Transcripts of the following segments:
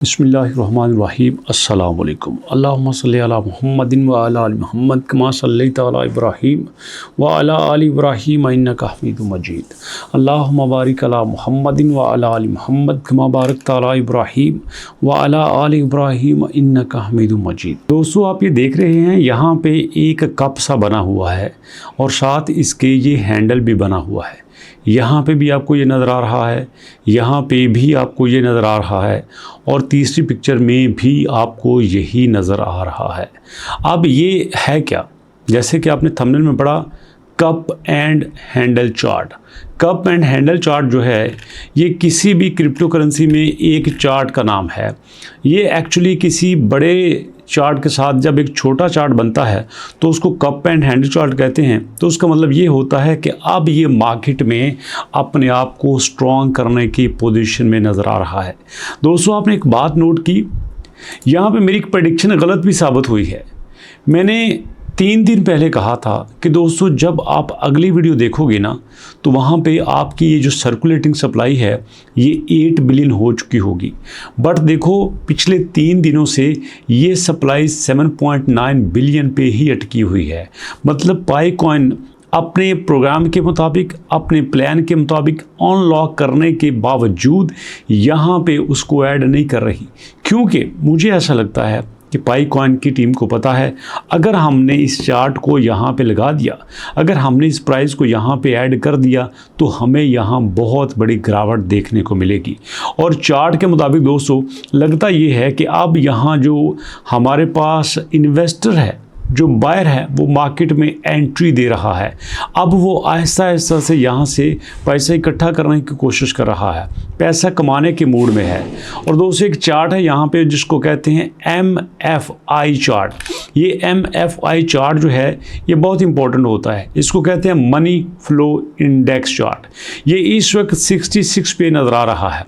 बिस्मिल्लाहिर्रहमानिर्रहीम अस्सलाम वालेकुम अल्लाहुम्मा सल्लि अला मुहम्मदिन व अला आलि मुहम्मद कमा सल्लैता अला इब्राहीम व अला आलि इब्राहीम इन्नका हमीदुम मजीद अल्लाहुम्मा बारिक अला मुहम्मदिन व अला आलि मुहम्मद कमा बारकता अला इब्राहीम व अला आलि इब्राहीम इन्नका हमीदुम मजीद। दोस्तों, आप ये देख रहे हैं यहाँ पे एक कप सा बना हुआ है और साथ इसके ये हैंडल भी बना हुआ है। यहाँ पे भी आपको ये नज़र आ रहा है, यहाँ पे भी आपको ये नज़र आ रहा है और तीसरी पिक्चर में भी आपको यही नज़र आ रहा है। अब ये है क्या? जैसे कि आपने थंबनेल में पढ़ा, cup and handle chart. Cup and handle chart जो है ये किसी भी क्रिप्टो करेंसी में एक चार्ट का नाम है। ये एक्चुअली किसी बड़े चार्ट के साथ जब एक छोटा चार्ट बनता है तो उसको कप एंड हैंडल चार्ट कहते हैं। तो उसका मतलब ये होता है कि अब ये मार्केट में अपने आप को स्ट्रॉन्ग करने की पोजीशन में नज़र आ रहा है। दोस्तों, आपने एक बात नोट की, यहाँ पे मेरी प्रेडिक्शन गलत भी साबित हुई है। मैंने 3 दिन पहले कहा था कि दोस्तों जब आप अगली वीडियो देखोगे ना तो वहाँ पे आपकी ये जो सर्कुलेटिंग सप्लाई है ये 8 बिलियन हो चुकी होगी। बट देखो, पिछले 3 दिनों से ये सप्लाई 7.9 बिलियन पे ही अटकी हुई है। मतलब पाई कॉइन अपने प्रोग्राम के मुताबिक, अपने प्लान के मुताबिक अनलॉक करने के बावजूद यहाँ पे उसको ऐड नहीं कर रही, क्योंकि मुझे ऐसा लगता है कि पाई कॉइन की टीम को पता है अगर हमने इस चार्ट को यहाँ पे लगा दिया, अगर हमने इस प्राइस को यहाँ पे ऐड कर दिया तो हमें यहाँ बहुत बड़ी गिरावट देखने को मिलेगी। और चार्ट के मुताबिक दोस्तों लगता ये है कि अब यहाँ जो हमारे पास इन्वेस्टर है, जो बायर है, वो मार्केट में एंट्री दे रहा है। अब वो आहिस्ता आहिस्ता से यहाँ से पैसा इकट्ठा करने की कोशिश कर रहा है, पैसा कमाने के मूड में है। और दोस्तों एक चार्ट है यहाँ पे जिसको कहते हैं MFI चार्ट। ये MFI चार्ट जो है ये बहुत इंपॉर्टेंट होता है। इसको कहते हैं मनी फ्लो इंडेक्स चार्ट। ये इस वक्त 66 पे नज़र आ रहा है।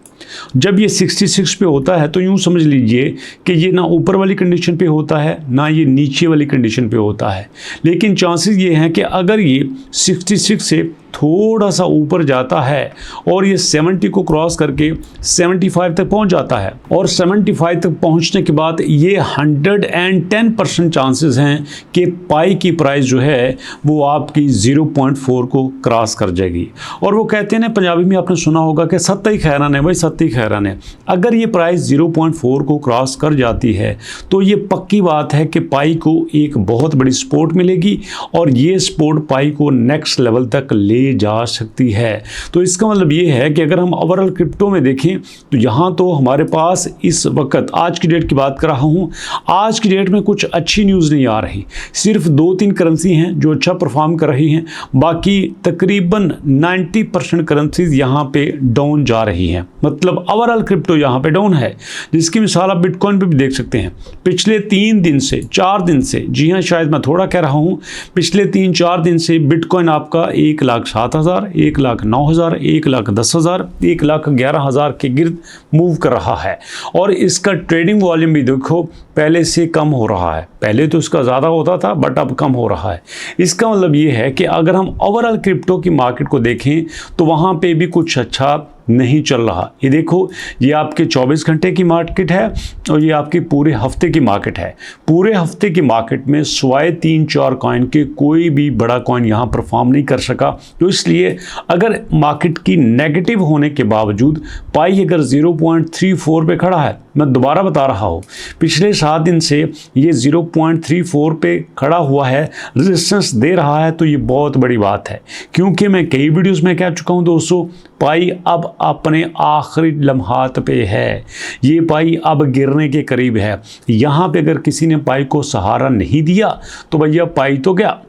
जब ये 66 पे होता है तो यूँ समझ लीजिए कि ये ना ऊपर वाली कंडीशन पे होता है ना ये नीचे वाली कंडीशन पे होता है। लेकिन चांसेस ये हैं कि अगर ये 66 से थोड़ा सा ऊपर जाता है और ये 70 को क्रॉस करके 75 तक पहुंच जाता है और 75 तक पहुंचने के बाद ये 110% चांसेस हैं कि पाई की प्राइस जो है वो आपकी 0.4 को क्रॉस कर जाएगी। और वो कहते हैं ना, पंजाबी में आपने सुना होगा कि सत्ता ही खैरान है भाई, सत्ता ही खैरान है। अगर ये प्राइस 0.4 को क्रॉस कर जाती है तो ये पक्की बात है कि पाई को एक बहुत बड़ी सपोर्ट मिलेगी और ये सपोर्ट पाई को नेक्स्ट लेवल तक ले जा सकती है। तो इसका मतलब ये है कि अगर हम ओवरऑल क्रिप्टो में देखें तो यहाँ तो हमारे पास इस वक्त आज की डेट की बात कर रहा हूँ, आज की डेट में कुछ अच्छी न्यूज़ नहीं आ रही। सिर्फ 2-3 करेंसी हैं जो अच्छा परफॉर्म कर रही हैं, बाकी तकरीबन 90% करेंसीज यहाँ पे डाउन जा रही हैं। मतलब ओवरऑल क्रिप्टो यहाँ पे डाउन है, जिसकी मिसाल आप बिटकॉइन पे भी देख सकते हैं। पिछले 3 दिन से 4 दिन से, जी हाँ शायद मैं थोड़ा कह रहा हूँ, पिछले 3-4 दिन से बिटकॉइन आपका 1,07,000, 1,09,000, 1,10,000, 1,11,000 के गिर्द मूव कर रहा है। और इसका ट्रेडिंग वॉल्यूम भी देखो पहले से कम हो रहा है। पहले तो इसका ज़्यादा होता था बट अब कम हो रहा है। इसका मतलब ये है कि अगर हम ओवरऑल क्रिप्टो की मार्केट को देखें तो वहाँ पे भी कुछ अच्छा नहीं चल रहा। ये देखो, ये आपके 24 घंटे की मार्केट है और ये आपके पूरे हफ्ते की मार्केट है। पूरे हफ्ते की मार्केट में स्वाय 3-4 कॉइन के कोई भी बड़ा कॉइन यहाँ परफॉर्म नहीं कर सका। तो इसलिए अगर मार्केट की नेगेटिव होने के बावजूद पाई अगर 0.34 पे खड़ा है, मैं दोबारा बता रहा हूँ, पिछले 7 दिन से ये 0.34 पे खड़ा हुआ है, रेजिस्टेंस दे रहा है, तो ये बहुत बड़ी बात है। क्योंकि मैं कई वीडियोस में कह चुका हूँ दोस्तों, पाई अब अपने आखिरी लम्हात पे है। ये पाई अब गिरने के करीब है। यहाँ पे अगर किसी ने पाई को सहारा नहीं दिया तो भैया पाई तो गया।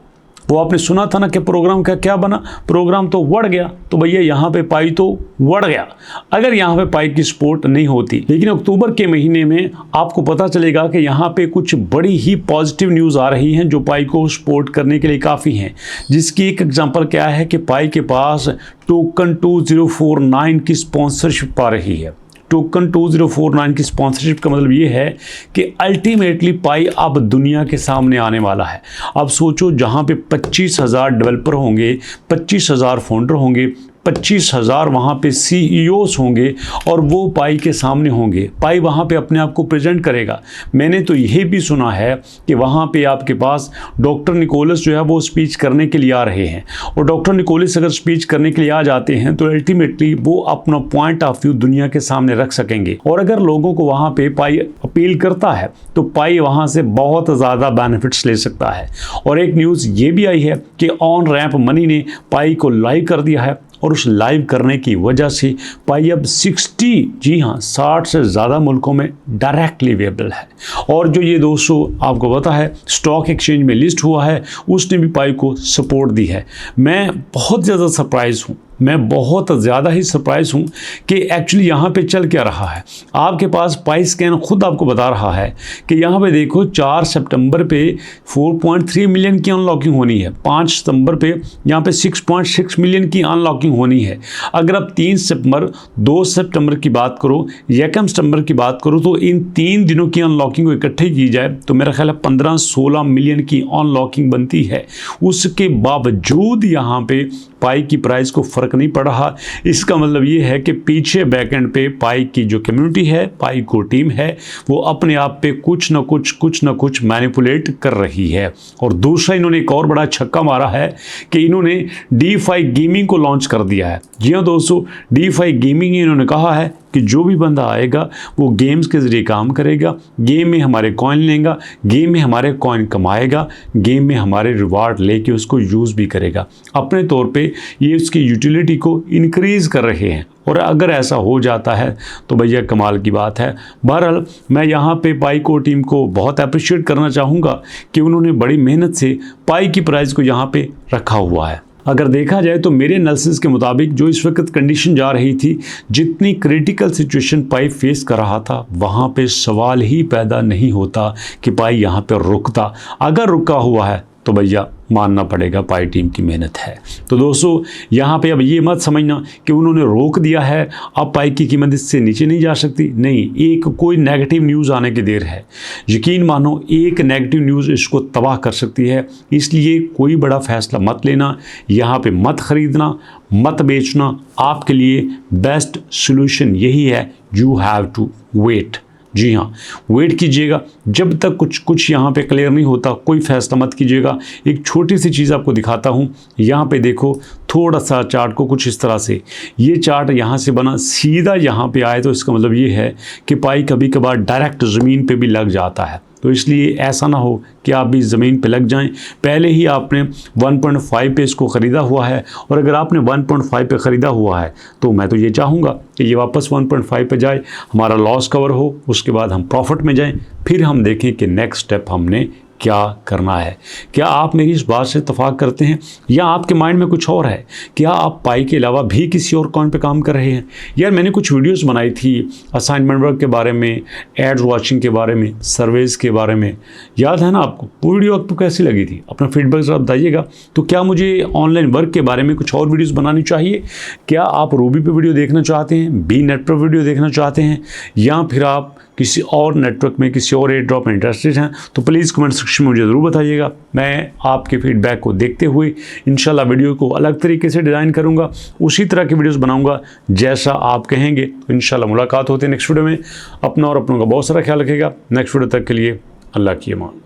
वो आपने सुना था ना कि प्रोग्राम का क्या बना, प्रोग्राम तो बढ़ गया। तो भैया यहाँ पे पाई तो बढ़ गया अगर यहाँ पे पाई की सपोर्ट नहीं होती। लेकिन अक्टूबर के महीने में आपको पता चलेगा कि यहाँ पे कुछ बड़ी ही पॉजिटिव न्यूज़ आ रही हैं जो पाई को सपोर्ट करने के लिए काफ़ी हैं। जिसकी एक एग्जांपल क्या है कि पाई के पास टोकन 2049 की स्पॉन्सरशिप आ रही है। टोकन 2049 की स्पॉन्सरशिप का मतलब ये है कि अल्टीमेटली पाई अब दुनिया के सामने आने वाला है। अब सोचो, जहाँ पे 25,000 डेवलपर होंगे, 25,000 फाउंडर होंगे, 25,000 वहाँ पे CEOs होंगे और वो पाई के सामने होंगे। पाई वहाँ पे अपने आप को प्रेजेंट करेगा। मैंने तो यही भी सुना है कि वहाँ पे आपके पास डॉक्टर निकोलस जो है वो स्पीच करने के लिए आ रहे हैं, और डॉक्टर निकोलस अगर स्पीच करने के लिए आ जाते हैं तो अल्टीमेटली वो अपना पॉइंट ऑफ व्यू दुनिया के सामने रख सकेंगे। और अगर लोगों को वहाँ पे पाई अपील करता है तो पाई वहाँ से बहुत ज़्यादा बेनिफिट्स ले सकता है। और एक न्यूज़ ये भी आई है कि ऑन रैंप मनी ने पाई को लाइव कर दिया है, और उस लाइव करने की वजह से पाई अब 60 से ज़्यादा मुल्कों में डायरेक्टली अवेलेबल है। और जो ये दोस्तों आपको पता है स्टॉक एक्सचेंज में लिस्ट हुआ है, उसने भी पाई को सपोर्ट दी है। मैं बहुत ज़्यादा सरप्राइज़ हूँ, मैं बहुत ज़्यादा ही सरप्राइज हूँ कि एक्चुअली यहाँ पे चल क्या रहा है। आपके पास पाई स्कैन खुद आपको बता रहा है कि यहाँ पे देखो 4 सितंबर पे 4.3 मिलियन की अनलॉकिंग होनी है, 5 सितंबर पे यहाँ पे 6.6 मिलियन की अनलॉकिंग होनी है। अगर आप 3 सितंबर 2 सितंबर की बात करो, 1 सितंबर की बात करो, तो इन 3 दिनों की अनलॉकिंग को इकट्ठे की जाए तो मेरा ख्याल है 15-16 मिलियन की अनलॉकिंग बनती है। उसके बावजूद यहाँ पे पाई की प्राइस को फ़र्क नहीं पड़ रहा। इसका मतलब ये है कि पीछे बैकएंड पे पाई की जो कम्युनिटी है, पाई को टीम है, वो अपने आप पे कुछ ना कुछ मैनिपुलेट कर रही है। और दूसरा इन्होंने एक और बड़ा छक्का मारा है कि इन्होंने DeFi गेमिंग को लॉन्च कर दिया है। जी हाँ दोस्तों, DeFi गेमिंग इन्होंने कहा है कि जो भी बंदा आएगा वो गेम्स के ज़रिए काम करेगा, गेम में हमारे कॉइन लेगा, गेम में हमारे कॉइन कमाएगा, गेम में हमारे रिवार्ड लेके उसको यूज़ भी करेगा। अपने तौर पे ये उसकी यूटिलिटी को इंक्रीज़ कर रहे हैं, और अगर ऐसा हो जाता है तो भैया कमाल की बात है। बहरहाल मैं यहाँ पे पाई को टीम को बहुत अप्रिशिएट करना चाहूँगा कि उन्होंने बड़ी मेहनत से पाई की प्राइस को यहाँ पे रखा हुआ है। अगर देखा जाए तो मेरे एनालिसिस के मुताबिक जो इस वक्त कंडीशन जा रही थी, जितनी क्रिटिकल सिचुएशन पाई फेस कर रहा था, वहाँ पे सवाल ही पैदा नहीं होता कि पाई यहाँ पे रुकता। अगर रुका हुआ है तो भैया मानना पड़ेगा पाई टीम की मेहनत है। तो दोस्तों यहाँ पे अब ये मत समझना कि उन्होंने रोक दिया है, अब पाई की कीमत इससे नीचे नहीं जा सकती। नहीं, एक कोई नेगेटिव न्यूज़ आने की देर है। यकीन मानो एक नेगेटिव न्यूज़ इसको तबाह कर सकती है। इसलिए कोई बड़ा फैसला मत लेना, यहाँ पे मत ख़रीदना, मत बेचना। आपके लिए बेस्ट सोल्यूशन यही है, यू हैव टू वेट। जी हाँ, वेट कीजिएगा जब तक कुछ यहाँ पे क्लियर नहीं होता, कोई फैसला मत कीजिएगा। एक छोटी सी चीज़ आपको दिखाता हूँ। यहाँ पे देखो थोड़ा सा चार्ट को कुछ इस तरह से, ये चार्ट यहाँ से बना सीधा यहाँ पे आए तो इसका मतलब ये है कि पाई कभी कभार डायरेक्ट ज़मीन पे भी लग जाता है। तो इसलिए ऐसा ना हो कि आप भी ज़मीन पे लग जाएं। पहले ही आपने 1.5 पे इसको ख़रीदा हुआ है, और अगर आपने 1.5 पे ख़रीदा हुआ है तो मैं तो ये चाहूँगा कि ये वापस 1.5 पे जाए, हमारा लॉस कवर हो, उसके बाद हम प्रॉफिट में जाएं, फिर हम देखें कि नेक्स्ट स्टेप हमने क्या करना है। क्या आप मेरी इस बात से इत्तेफाक करते हैं, या आपके माइंड में कुछ और है? क्या आप पाई के अलावा भी किसी और कॉइन पे काम कर रहे हैं? यार मैंने कुछ वीडियोस बनाई थी असाइनमेंट वर्क के बारे में, एड्स वॉचिंग के बारे में, सर्वेज के बारे में, याद है ना आपको? वो वीडियो आपको कैसी लगी थी? अपना फीडबैक ज़रा बताइएगा। तो क्या मुझे ऑनलाइन वर्क के बारे में कुछ और वीडियोज़ बनानी चाहिए? क्या आप रूबी पे वीडियो देखना चाहते हैं, बी नेट पर वीडियो देखना चाहते हैं, या फिर आप किसी और नेटवर्क में, किसी और एयर ड्रॉप में इंटरेस्टेड हैं? तो प्लीज़ कमेंट सेक्शन में मुझे ज़रूर बताइएगा। मैं आपके फीडबैक को देखते हुए इंशाल्लाह वीडियो को अलग तरीके से डिज़ाइन करूँगा, उसी तरह की वीडियोस बनाऊँगा जैसा आप कहेंगे। तो इंशाल्लाह मुलाकात होती है नेक्स्ट वीडियो में। अपना और अपनों का बहुत सारा ख्याल रखिएगा। नेक्स्ट वीडियो तक के लिए अल्लाह की अमान।